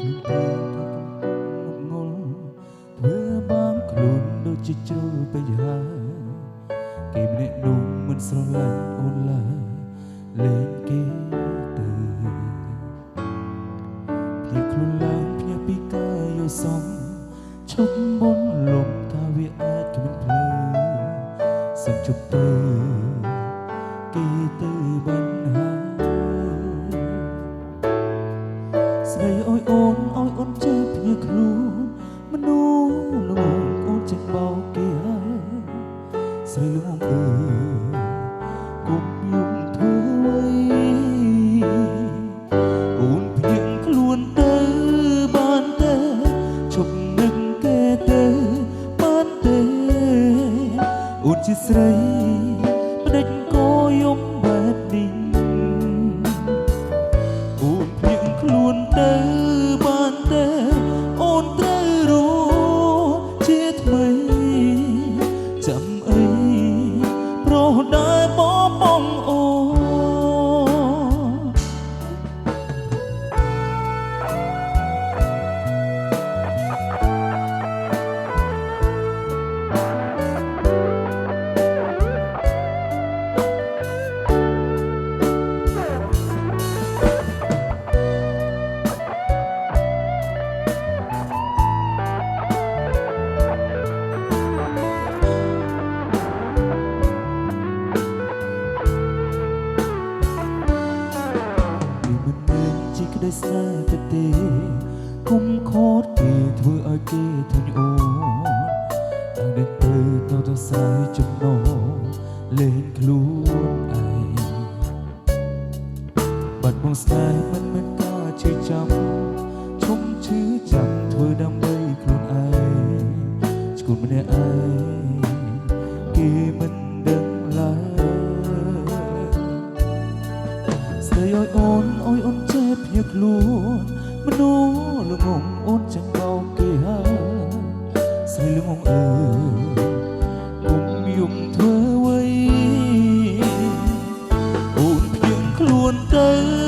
ធ្វើបានខ្លួនដូចជាជ្រុលពេញហើយគេម្នាក់នោះមិនស្រឡាញ់អូនឡើយលែងគេទៅភ្ញាក់ខ្លួនឡើងភ្ញាក់ពីកាយយល់សមឈប់បនលំថាវាអាចគ្មានភ្លើសុំជប់ទៅគេទៅបានហើយស្ដីអើយអូនចេះភ្ញាក់ខ្លួនមនុស្សល្ងងអូនចេះបោកគេហើយស្រីល្ងងគុំយំធ្វើអ្វីអូនភ្ញាក់ខ្លួនទៅបានទេជប់នឹកគេទៅបានទេអូនជាស្រីផ្ដេចក៏យំបែបនេះអូនភ្ញាក់ខ្លួនទៅបានទេអូនត្រូវរស់ជាថ្មីចាំអីប្រដែបបងអូក្តីស្នេហ៍ទៅទេគុំខូចគេធ្វើឲ្យគេធុញអូនតាំងតែទៅស្រ័យចំណងលេងខ្លួនឯងបាត់បង់ស្នេហ៍មិនមែនការឈឺចាំឈុំឈឺចាំធ្វើដើម្បីខ្លួនឯងស្គូនម្នាក់ឯងគេមិនដឹងឡើយស្ដីឲ្យអូនចេះភ្ញាក់ខ្លួនមនុស្សល្ងងអូនchẳngបោកគេហើយស្រីល្ងងគុំយំធ្វើអ្វីអូនភ្ញាក់ខ្លួនទៅ